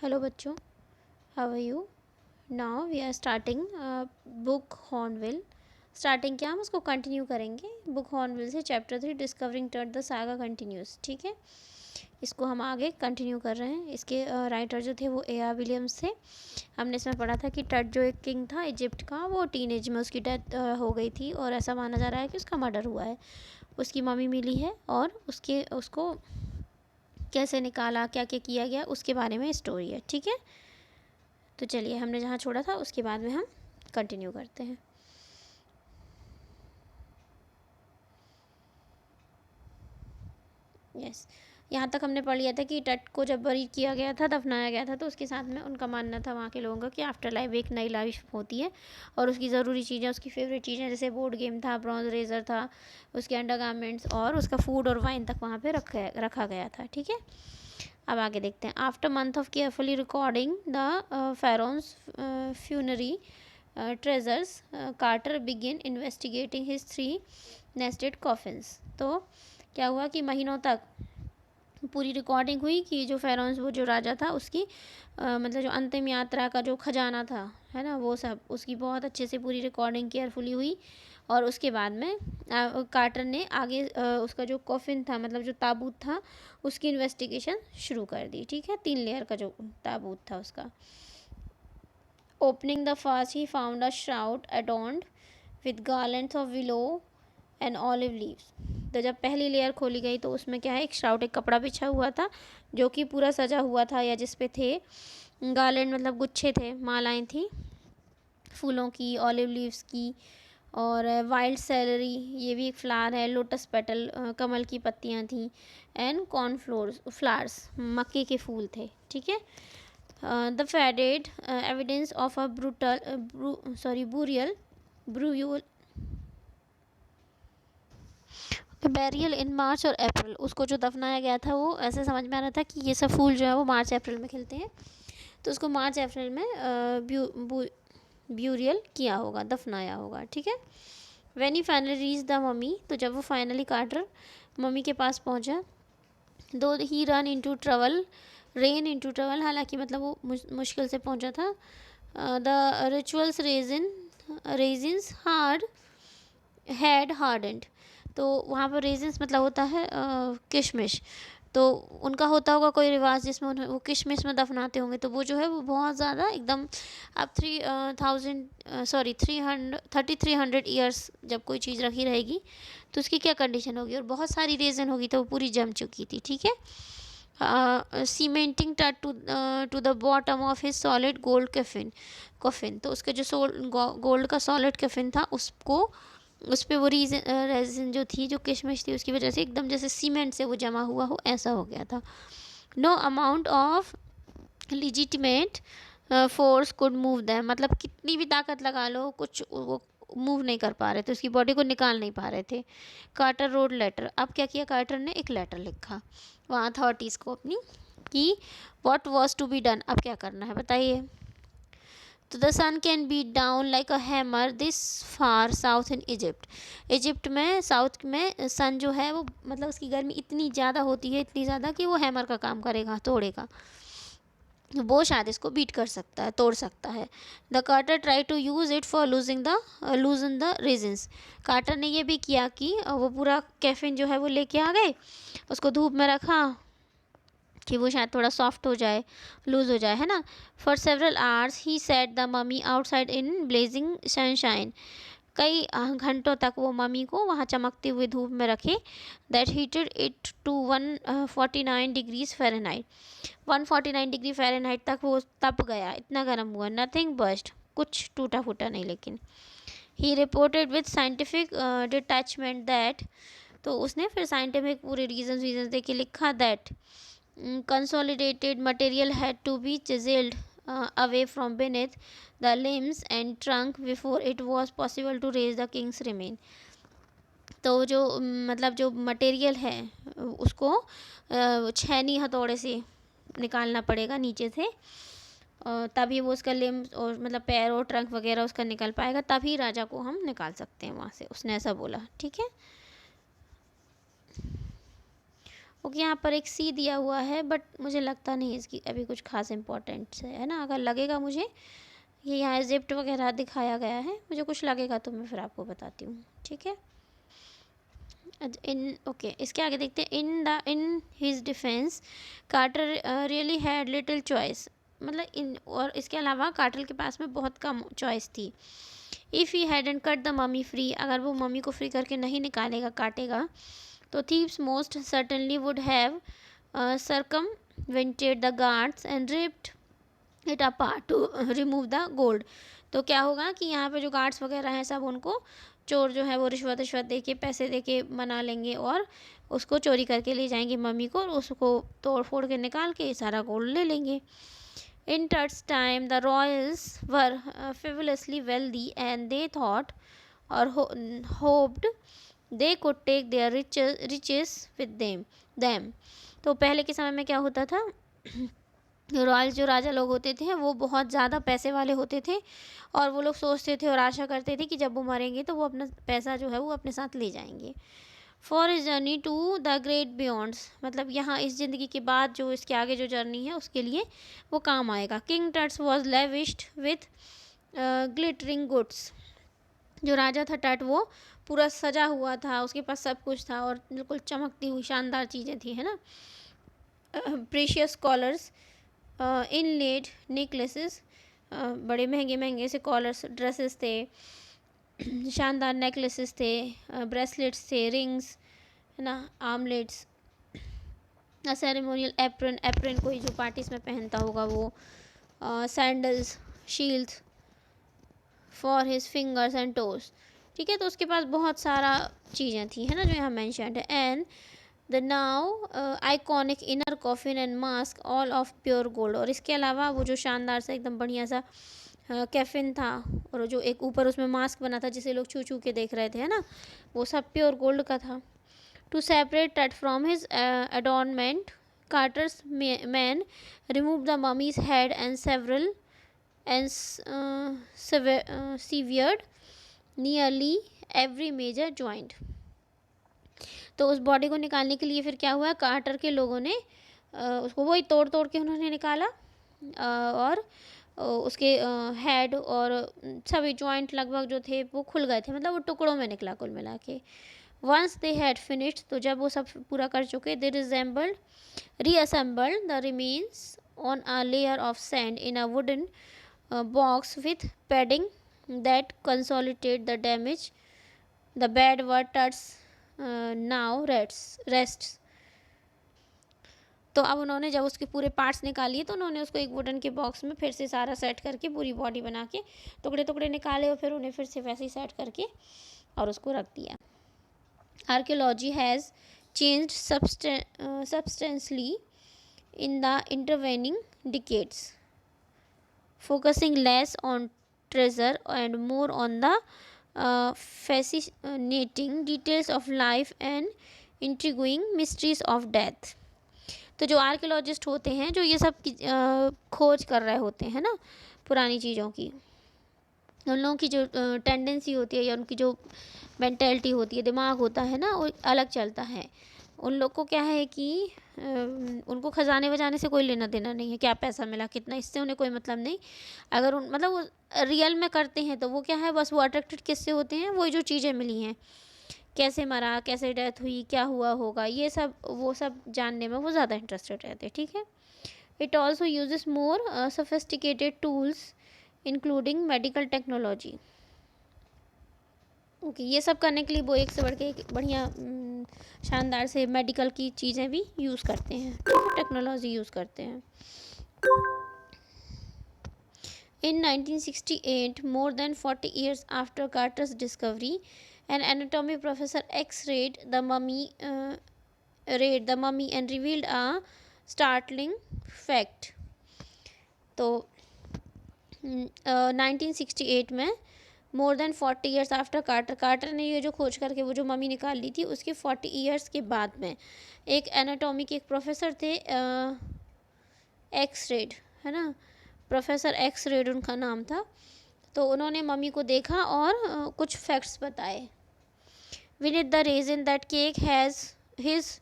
Hello बच्चों, how are you? Now we are starting book Hornbill. Starting क्या, हम उसको कंटिन्यू करेंगे। बुक हॉर्नविल से chapter 3 discovering Tut the saga continues. ठीक है, इसको हम आगे कंटिन्यू कर रहे हैं। इसके राइटर जो थे वो A.R. विलियम्स थे। हमने इसमें पढ़ा था कि टट जो एक किंग था इजिप्ट का, वो टीनेज में उसकी डेथ हो गई थी और ऐसा माना जा रहा है कि उसका मर्डर हुआ है। उसकी मम्मी मिली है और उसको कैसे निकाला, क्या क्या किया गया, उसके बारे में स्टोरी है। ठीक है, तो चलिए हमने जहाँ छोड़ा था उसके बाद में हम कंटिन्यू करते हैं। यस, यहाँ तक हमने पढ़ लिया था कि टट को जब बरी किया गया था, दफनाया गया था, तो उसके साथ में उनका मानना था वहाँ के लोगों का कि आफ्टर लाइफ एक नई लाइफ होती है और उसकी ज़रूरी चीज़ें, उसकी फेवरेट चीज़ें जैसे बोर्ड गेम था, ब्रॉन्ज रेजर था, उसके अंडरगारमेंट्स और उसका फूड और वाइन तक वहाँ पे रखा गया था। ठीक है, अब आगे देखते हैं। After month of carefully recording the pharaoh's funerary treasures, Carter begin investigating his 3 nested coffins. तो क्या हुआ कि महीनों तक पूरी रिकॉर्डिंग हुई कि जो फेरोन्स, वो जो राजा था, उसकी मतलब जो अंतिम यात्रा का जो खजाना था, है ना, वो सब उसकी बहुत अच्छे से पूरी रिकॉर्डिंग केयरफुली हुई। और उसके बाद में कार्टर ने आगे उसका जो कॉफिन था, मतलब जो ताबूत था, उसकी इन्वेस्टिगेशन शुरू कर दी। ठीक है, 3 लेयर का जो ताबूत था उसका। Opening the first he found a shroud adorned with garlands of willow and olive leaves। तो जब पहली लेयर खोली गई तो उसमें क्या है, एक श्राउड, एक कपड़ा बिछा हुआ था जो कि पूरा सजा हुआ था, या जिस पे थे गार्लैंड, मतलब गुच्छे थे, मालाएं थी फूलों की, ऑलिव लीव्स की, और वाइल्ड सेलरी, ये भी एक फ्लावर है, लोटस पेटल, कमल की पत्तियां थी, एंड फ्लावर्स, मक्के के फूल थे। ठीक है, the faded evidence of a burial in March और अप्रैल। उसको जो दफनाया गया था वो ऐसे समझ में आ रहा था कि ये सब फूल जो है वो मार्च अप्रैल में खिलते हैं, तो उसको मार्च अप्रैल में ब्यूरियल किया होगा, दफनाया होगा। ठीक है, when he finally reach the mummy, तो जब वो फाइनली कार्टर मम्मी के पास पहुंचा, though he run into trouble, ran into trouble, हालांकि मतलब वो मुश्किल से पहुंचा था। The rituals resins had had hardened. तो वहाँ पर रेजिन्स मतलब होता है किशमिश, तो उनका होता होगा कोई रिवाज जिसमें उन्हें वो किशमिश में दफनाते होंगे, तो वो जो है वो बहुत ज़्यादा एकदम, अब 3300 ईयर्स जब कोई चीज़ रखी रहेगी तो उसकी क्या कंडीशन होगी, और बहुत सारी रेजन होगी, तो वो पूरी जम चुकी थी। ठीक है, cementing to the bottom of his solid gold coffin. तो उसके जो गोल्ड का सॉलिड कफिन था, उसको उस पर वो रेजिन जो थी, जो किशमिश थी, उसकी वजह से एकदम जैसे सीमेंट से वो जमा हुआ हो, ऐसा हो गया था। No amount of legitimate force could move them, मतलब कितनी भी ताकत लगा लो, कुछ वो मूव नहीं कर पा रहे थे, उसकी बॉडी को निकाल नहीं पा रहे थे। Carter wrote later. अब क्या किया कार्टर ने, एक लेटर लिखा वहाँ अथॉरिटीज़ को अपनी, कि what was to be done, अब क्या करना है बताइए। तो the sun can beat down like a hammer this far south in Egypt. Egypt में साउथ में सन जो है वो, मतलब उसकी गर्मी इतनी ज़्यादा होती है, इतनी ज़्यादा कि वो हैमर का काम करेगा, तोड़ेगा, वो शायद इसको बीट कर सकता है, तोड़ सकता है। The Carter try to use it for loosen the resins. Carter ने ये भी किया कि वो पूरा कैफिन जो है वो लेके आ गए, उसको धूप में रखा कि वो शायद थोड़ा सॉफ्ट हो जाए, लूज हो जाए, है ना। For several hours he set the mummy outside in blazing sunshine. कई घंटों तक वो मम्मी को वहाँ चमकते हुए धूप में रखे। That heated it to 149 degrees Fahrenheit. 149 degree Fahrenheit तक वो तप गया, इतना गर्म हुआ। नथिंग बस्ट, कुछ टूटा फूटा नहीं। लेकिन he reported with scientific detachment that, तो उसने फिर साइंटिफिक पूरे रीजन दे के लिखा, that consolidated material had to be chiseled away from beneath the limbs and trunk before it was possible to raise the king's remain। तो जो मतलब जो मटेरियल है उसको छेनी हथौड़े से निकालना पड़ेगा नीचे से, तभी वो उसका लिम्स और मतलब पैर और ट्रंक वगैरह उसका निकल पाएगा, तभी राजा को हम निकाल सकते हैं वहाँ से, उसने ऐसा बोला। ठीक है, ओके, यहाँ पर एक सी दिया हुआ है बट मुझे लगता नहीं इसकी अभी कुछ खास इंपॉर्टेंस है ना। अगर लगेगा मुझे, ये यहाँ इजिप्ट वगैरह दिखाया गया है, मुझे कुछ लगेगा तो मैं फिर आपको बताती हूँ, ठीक है। इन ओके, इसके आगे देखते हैं। In his defence Carter really had little choice, मतलब इन, और इसके अलावा कार्टर के पास में बहुत कम चॉइस थी। If he hadn't cut the mummy free, अगर वो मम्मी को फ्री करके नहीं निकालेगा, काटेगा, तो thieves most certainly would have circumvented the guards and ripped it apart to remove the gold। तो क्या होगा कि यहाँ पे जो गार्ड्स वगैरह हैं सब उनको, चोर जो है वो रिश्वत दे के, पैसे दे के मना लेंगे और उसको चोरी करके ले जाएंगे मम्मी को, और उसको तोड़ फोड़ के निकाल के सारा गोल्ड ले लेंगे। In Tut's time, the royals were fabulously wealthy, and they thought or hoped they could take their riches with them। तो पहले के समय में क्या होता था, रॉयल जो राजा लोग होते थे वो बहुत ज़्यादा पैसे वाले होते थे, और वो लोग सोचते थे और आशा करते थे कि जब वो मरेंगे तो वो अपना पैसा जो है वो अपने साथ ले जाएंगे। फॉर इस जर्नी टू द ग्रेट बियॉन्ड्स, मतलब यहाँ इस ज़िंदगी के बाद जो इसके आगे जो जर्नी है उसके लिए वो काम आएगा। King Tut's was lavished with glittering goods, जो राजा था टट वो पूरा सजा हुआ था, उसके पास सब कुछ था और बिल्कुल चमकती हुई शानदार चीज़ें थी, है ना। प्रीशियस कॉलर्स, इनलेड नेकलेसेस, बड़े महंगे महंगे से कॉलर्स, ड्रेसेस थे, शानदार नेकलेसेस थे, ब्रेसलेट्स थे, रिंग्स, है ना, आर्मलेट्स, सेरेमोनियल एप्रन, एप्रन कोई जो पार्टीज में पहनता होगा वो, sandals, shields for his fingers and toes, ठीक है। तो उसके पास बहुत सारा चीज़ें थी, है ना, जो यहाँ मैंशनड है। And the now iconic inner coffin and mask all of pure gold, और इसके अलावा वो जो शानदार सा एकदम बढ़िया सा कैफिन था, और जो एक ऊपर उसमें मास्क बना था जिसे लोग छू छू के देख रहे थे, है ना, वो सब प्योर गोल्ड का था। टू सेपरेट टट from his adornment, Carter's men removed the mummy's head and severed nearly every major joint। तो उस बॉडी को निकालने के लिए फिर क्या हुआ, कार्टर के लोगों ने उसको वही तोड़ तोड़ के उन्होंने निकाला, और उसके हेड और सभी जॉइंट लगभग जो थे वो खुल गए थे, मतलब वो टुकड़ों में निकला कुल मिला के। वंस दे हैड फिनिश्ड, तो जब वो सब पूरा कर चुके, they reassembled the remains on a layer of sand in a wooden box with padding that consolidate the damage, the bed where Tut's now rests. तो अब उन्होंने जब उसके पूरे पार्ट्स निकाल लिए तो उन्होंने उसको एक वुडन के बॉक्स में फिर से सारा सेट करके पूरी बॉडी बना के टुकड़े टुकड़े निकाले, और फिर उन्हें फिर से वैसे ही सेट करके और उसको रख दिया। Archaeology has changed substantially in the intervening decades, focusing less on treasure and more on the fascinating details of life and intriguing mysteries of death। तो जो आर्कियोलॉजिस्ट होते हैं जो ये सब खोज कर रहे होते हैं ना पुरानी चीज़ों की, उन लोगों की जो टेंडेंसी होती है या उनकी जो मेंटेलिटी होती है, दिमाग होता है ना, वो अलग चलता है। उन लोग को क्या है कि उनको खजाने वजाने से कोई लेना देना नहीं है, क्या पैसा मिला कितना, इससे उन्हें कोई मतलब नहीं। अगर उन मतलब वो रियल में करते हैं तो वो क्या है, बस वो अट्रैक्टेड किससे होते हैं, वही जो चीज़ें मिली हैं, कैसे मरा, कैसे डेथ हुई, क्या हुआ होगा, ये सब वो सब जानने में वो ज़्यादा इंटरेस्टेड रहते हैं, ठीक है। It also uses more sophisticated tools including medical technology. Okay, ये सब करने के लिए वो एक से बढ़ के एक बढ़िया शानदार से मेडिकल की चीज़ें भी यूज़ करते हैं, टेक्नोलॉजी यूज़ करते हैं। In 1968, more than 40 years after Carter's discovery, an anatomy professor X-rayed the mummy and revealed a startling fact। तो 1968 में more than 40 years after Carter ने ये जो खोज करके वो जो मम्मी निकाल ली थी उसके 40 ईयर्स के बाद में एक एनाटॉमी के एक प्रोफेसर थे, एक्स-रेड, है ना, प्रोफेसर एक्स-रेड उनका नाम था। तो उन्होंने मम्मी को देखा और कुछ फैक्ट्स बताए। With the reason that cake has his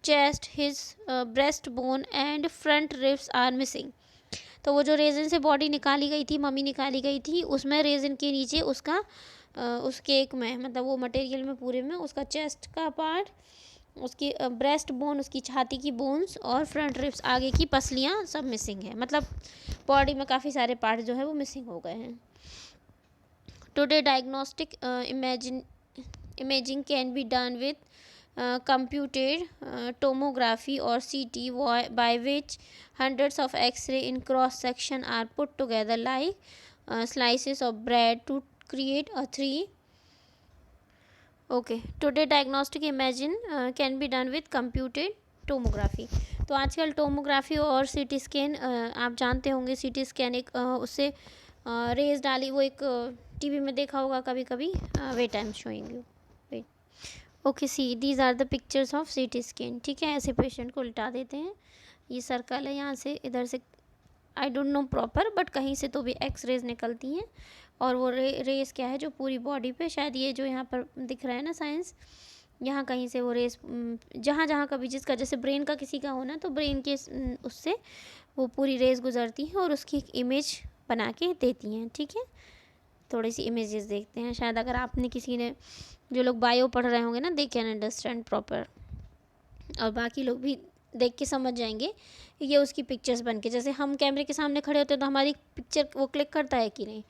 chest, his breastbone and front ribs are missing. तो वो जो रेजिन से बॉडी निकाली गई थी, मम्मी निकाली गई थी, उसमें रेजिन के नीचे उसका उस केक में, मतलब वो मटेरियल में पूरे में उसका चेस्ट का पार्ट, उसकी ब्रेस्ट बोन, उसकी छाती की बोन्स और फ्रंट रिब्स, आगे की पसलियाँ सब मिसिंग है। मतलब बॉडी में काफ़ी सारे पार्ट जो है वो मिसिंग हो गए हैं। Today diagnostic imaging can be done with computed tomography or CT, by which hundreds of X-ray in cross section are put together like slices of bread to create a three. Okay, today diagnostic imagine can be done with computed tomography. तो आजकल tomography और CT scan, आप जानते होंगे CT scan एक उससे raise डाली, वो एक टीवी में देखा होगा कभी कभी। Wait I am showing you, wait. Okay, see these are the pictures of CT scan. ठीक है, ऐसे पेशेंट को उल्टा देते हैं, ये सर्कल है, यहाँ से इधर से I don't know proper, but कहीं से तो भी एक्स रेज निकलती हैं, और वो रेस क्या है जो पूरी बॉडी पे, शायद ये जो यहाँ पर दिख रहा है ना साइंस, यहाँ कहीं से वो रेस, जहाँ जहाँ कभी जिसका, जैसे ब्रेन का किसी का होना, तो ब्रेन के उससे वो पूरी रेस गुजरती हैं और उसकी एक इमेज बना के देती हैं। ठीक है, थोड़ी सी इमेजेस देखते हैं, शायद अगर आपने किसी ने, जो लोग बायो पढ़ रहे होंगे ना, दे कैन अंडरस्टैंड प्रॉपर, और बाकी लोग भी देख के समझ जाएंगे। ये उसकी पिक्चर्स बन के, जैसे हम कैमरे के सामने खड़े होते हैं तो हमारी पिक्चर वो क्लिक करता है कि नहीं,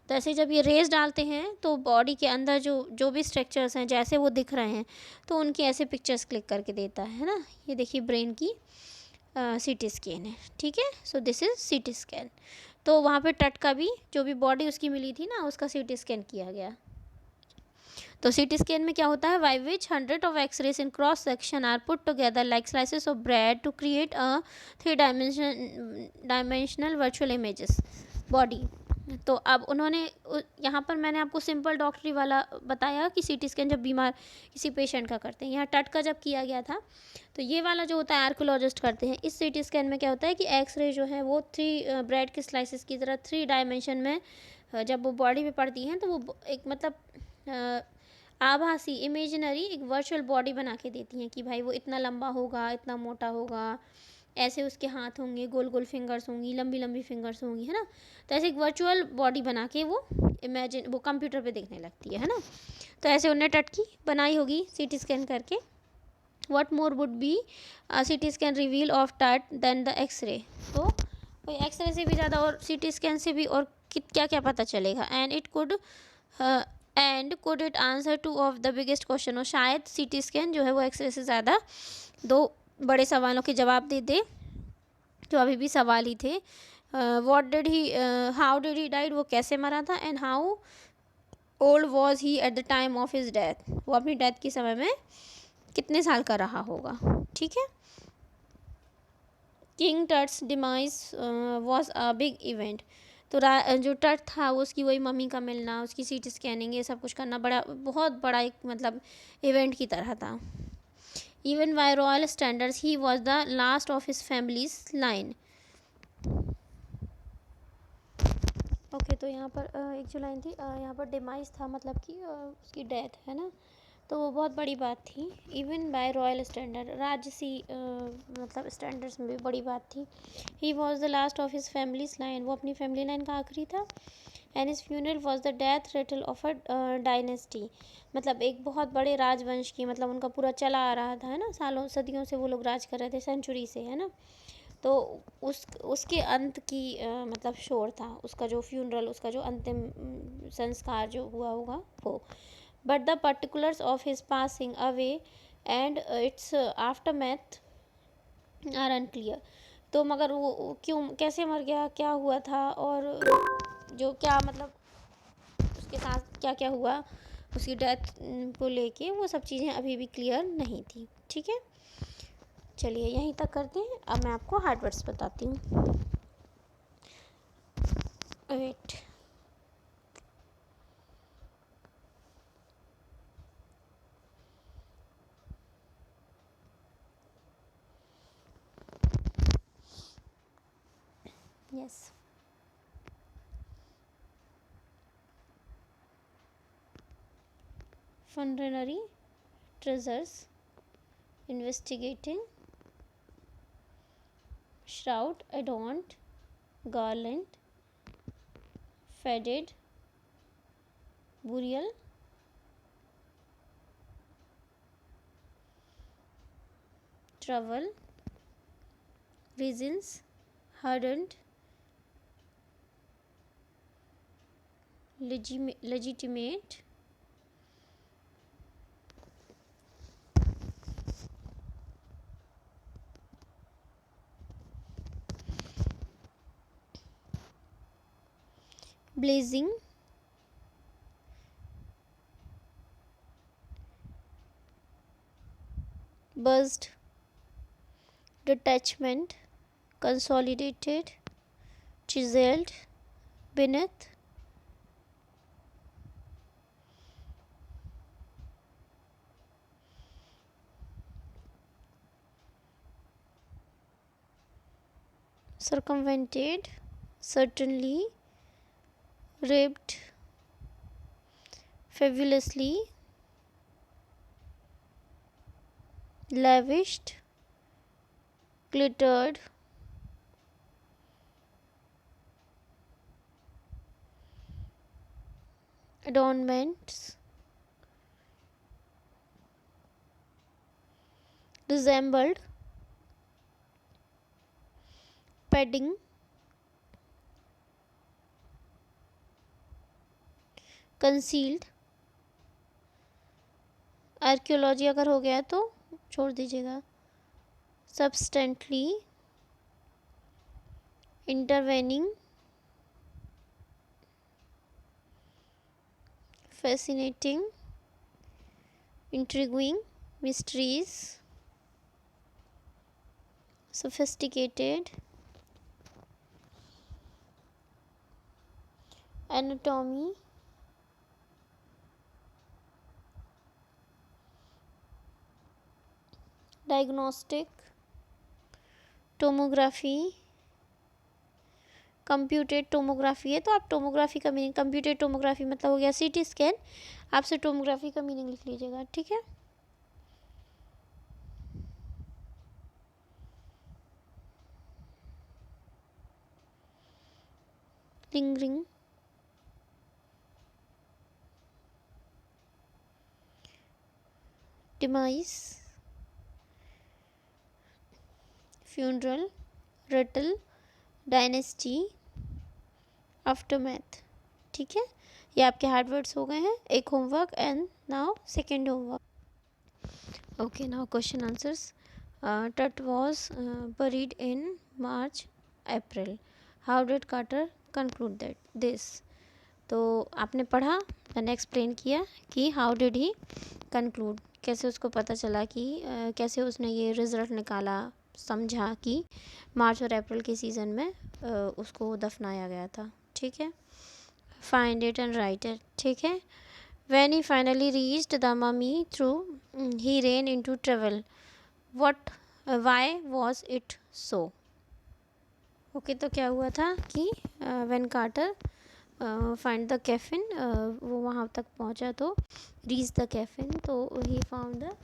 तो ऐसे जब ये रेस डालते हैं तो बॉडी के अंदर जो जो भी स्ट्रक्चर्स हैं जैसे वो दिख रहे हैं, तो उनकी ऐसे पिक्चर्स क्लिक करके देता है ना। ये देखिए ब्रेन की सीटी स्कैन है। ठीक है, so this is CT scan. तो वहाँ पे टट का भी, जो भी बॉडी उसकी मिली थी ना, उसका सीटी स्कैन किया गया। तो सीटी स्कैन में क्या होता है, by which hundred of X-rays in cross section are put together like slices of bread to create a three dimensional virtual images body. तो अब उन्होंने यहाँ पर मैंने आपको सिंपल डॉक्टरी वाला बताया कि सीटी स्कैन जब बीमार किसी पेशेंट का करते हैं, यहाँ टट का जब किया गया था, तो ये वाला जो होता है आर्कोलॉजिस्ट करते हैं। इस सीटी स्कैन में क्या होता है कि एक्सरे जो है वो ब्रेड के स्लाइसेस की तरह 3 डायमेंशन में जब वो बॉडी पे पड़ती हैं, तो वो एक मतलब आभासी, इमेजिनरी एक वर्चुअल बॉडी बना के देती हैं कि भाई वो इतना लंबा होगा, इतना मोटा होगा, ऐसे उसके हाथ होंगे, गोल गोल फिंगर्स होंगी, लंबी लंबी फिंगर्स होंगी, है ना। तो ऐसे एक वर्चुअल बॉडी बना के वो वो कंप्यूटर पे दिखने लगती है ना। तो ऐसे उन्हें टटकी बनाई होगी सीटी स्कैन करके। What more would be CT scan reveal of टट देन द एक्सरे। तो कोई एक्सरे से भी ज़्यादा और सीटी स्कैन से भी और क्या क्या पता चलेगा। And could it answer two of the biggest question. और शायद सीटी स्कैन जो है वो एक्सरे से ज़्यादा 2 बड़े सवालों के जवाब दे दे, जो अभी भी सवाल ही थे। What did he, how did he died, वो कैसे मरा था, and how old was he at the time of his death, वो अपनी डेथ के समय में कितने साल का रहा होगा। ठीक है, king Tut's demise was a big event. तो जो टट था वो, उसकी वही मम्मी का मिलना, उसकी सीटी स्कैनिंग, ये सब कुछ करना बहुत बड़ा एक मतलब इवेंट की तरह था। Even bye royal standards he was the last of his families line. Okay, तो यहाँ पर एक जो लाइन थी, यहाँ पर डिमाइज था, मतलब कि उसकी डेथ है ना, तो वो बहुत बड़ी बात थी। इवन बाय रॉयल स्टैंडर्ड, राजसी मतलब स्टैंडर्ड्स में भी बड़ी बात थी। He was the last of his families line, वो अपनी फैमिली लाइन का आखिरी था। And his funeral was the death Ratle of a dynasty, मतलब एक बहुत बड़े राजवंश की, मतलब उनका पूरा चला आ रहा था, है ना, सालों सदियों से वो लोग राज कर रहे थे, सेंचुरी से, है ना। तो उसके अंत की मतलब शोर था, उसका जो फ्यूनरल, उसका जो अंतिम संस्कार जो हुआ होगा वो। But the particulars of his passing away and its aftermath are unclear. तो मगर वो क्यों, कैसे मर गया, क्या हुआ था, और जो क्या मतलब उसके साथ क्या क्या हुआ, उसकी डेथ को लेके, वो सब चीज़ें अभी भी क्लियर नहीं थी। ठीक है, चलिए यहीं तक करते हैं। अब मैं आपको हार्ड वर्ड्स बताती हूँ। Wait, yes, funerary treasures investigating, shroud adorned, garland, faded, burial, trouble, reasons, hardened, legitimate, blazing, burst, detachment, consolidated, chiseled, beneath, circumvented, certainly, ribbed, fabulously, lavished, glittered, adornments, resembled, padding, concealed, archaeology अगर हो गया तो छोड़ दीजिएगा, substantially, intervening, fascinating, intriguing, mysteries, sophisticated, anatomy, diagnostic, tomography, computed tomography है तो आप tomography का मीनिंग, कंप्यूटेड टोमोग्राफी मतलब हो गया सीटी स्कैन, आपसे टोमोग्राफी का मीनिंग लिख लीजिएगा, ठीक है। Lingering, demise, funeral, Ratle, dynasty, aftermath, ठीक है। ये आपके हार्ड वर्ड्स हो गए हैं, एक homework and now second homework. Okay, now question answers. Tut was buried in March April, how did Carter conclude that this. तो आपने पढ़ा, मैंने एक्सप्लेन किया कि हाउ डिड ही कंक्लूड, कैसे उसको पता चला कि कैसे उसने ये रिज़ल्ट निकाला, समझा कि मार्च और अप्रैल के सीज़न में उसको दफनाया गया था, ठीक है। Find it and write it, ठीक है। When he finally reached the mummy through he ran into trouble, what why was it so. Okay, तो क्या हुआ था कि when Carter find the coffin, वो वहाँ तक पहुँचा तो रीच द कैफिन, तो he found the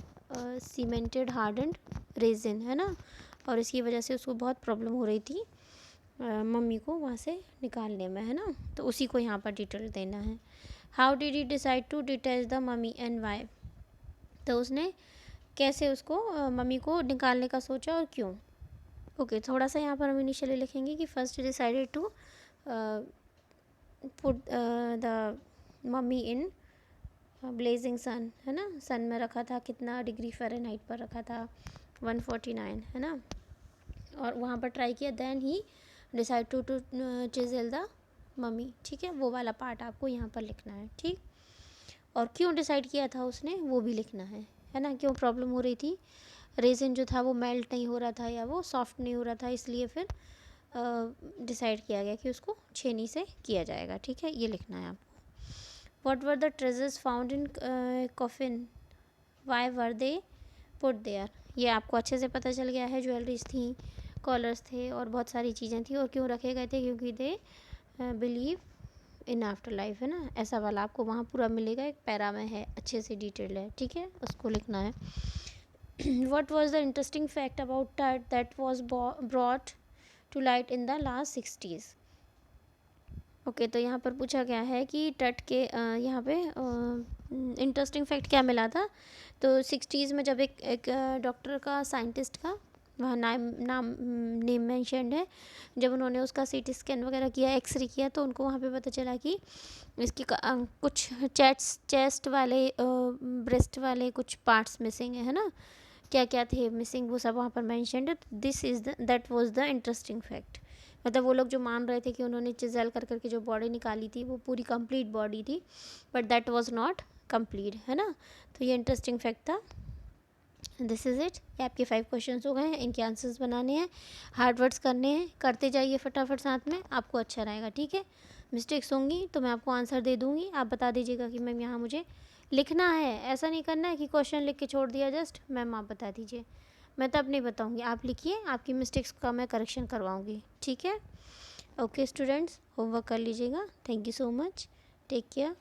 cemented hardened resin, है ना, और इसकी वजह से उसको बहुत प्रॉब्लम हो रही थी मम्मी को वहाँ से निकालने में, है ना, तो उसी को यहाँ पर डिटेल देना है। How did he decide to detach the mummy and why, तो उसने कैसे उसको मम्मी को निकालने का सोचा और क्यों। ओके, थोड़ा सा यहाँ पर हम इनिशियली लिखेंगे कि first decided to put the mummy in blazing sun, है ना, सन में रखा था, कितना डिग्री फ़ारेनहाइट पर रखा था, 149, है ना, और वहाँ पर ट्राई किया। Then he decide to chisel the mummy, ठीक है, वो वाला पार्ट आपको यहाँ पर लिखना है, ठीक। और क्यों डिसाइड किया था उसने वो भी लिखना है ना, क्यों प्रॉब्लम हो रही थी, रेजिन जो था वो मेल्ट नहीं हो रहा था या वो सॉफ्ट नहीं हो रहा था, इसलिए फिर डिसाइड किया गया कि उसको छेनी से किया जाएगा, ठीक है, ये लिखना है आपको। What were the treasures found in coffin, why were they put there, ये आपको अच्छे से पता चल गया है, ज्वेलरीज थी, कॉलर्स थे और बहुत सारी चीज़ें थी, और क्यों रखे गए थे, क्योंकि they believe in after life, है ना, ऐसा वाला आपको वहाँ पूरा मिलेगा, एक पैरा में है, अच्छे से डिटेल है, ठीक है, उसको लिखना है। what was the interesting fact about TUT that was brought to light in the last 60s? Okay तो यहाँ पर पूछा गया है कि टट के यहाँ पे इंटरेस्टिंग फैक्ट क्या मिला था। तो 60s में जब एक डॉक्टर का, साइंटिस्ट का वहाँ नाम नेम मेंशन्ड है, जब उन्होंने उसका सीटी स्कैन वगैरह किया, एक्सरे किया, तो उनको वहाँ पे पता चला कि इसकी कुछ चेस्ट वाले, ब्रेस्ट वाले कुछ पार्ट्स मिसिंग है ना, क्या क्या थे मिसिंग वो सब वहाँ पर मेंशन्ड है। This is that was the interesting fact. मतलब वो लोग जो मान रहे थे कि उन्होंने चिज़ल कर करके जो बॉडी निकाली थी वो पूरी कंप्लीट बॉडी थी, but that was not complete, है ना। तो ये इंटरेस्टिंग फैक्ट था। This is it. ये आपके 5 क्वेश्चंस हो गए हैं, इनके आंसर्स बनाने हैं, हार्ड वर्ड्स करने हैं, करते जाइए फटाफट साथ में, आपको अच्छा रहेगा, ठीक है। मिस्टेक्स होंगी तो मैं आपको आंसर दे दूँगी, आप बता दीजिएगा कि मैम यहाँ मुझे लिखना है, ऐसा नहीं करना है कि क्वेश्चन लिख के छोड़ दिया जस्ट, मैम आप बता दीजिए। मैं तब नहीं बताऊँगी, आप लिखिए, आपकी मिस्टेक्स का मैं करेक्शन करवाऊँगी, ठीक है। ओके स्टूडेंट्स, होमवर्क कर लीजिएगा। Thank you so much, take care.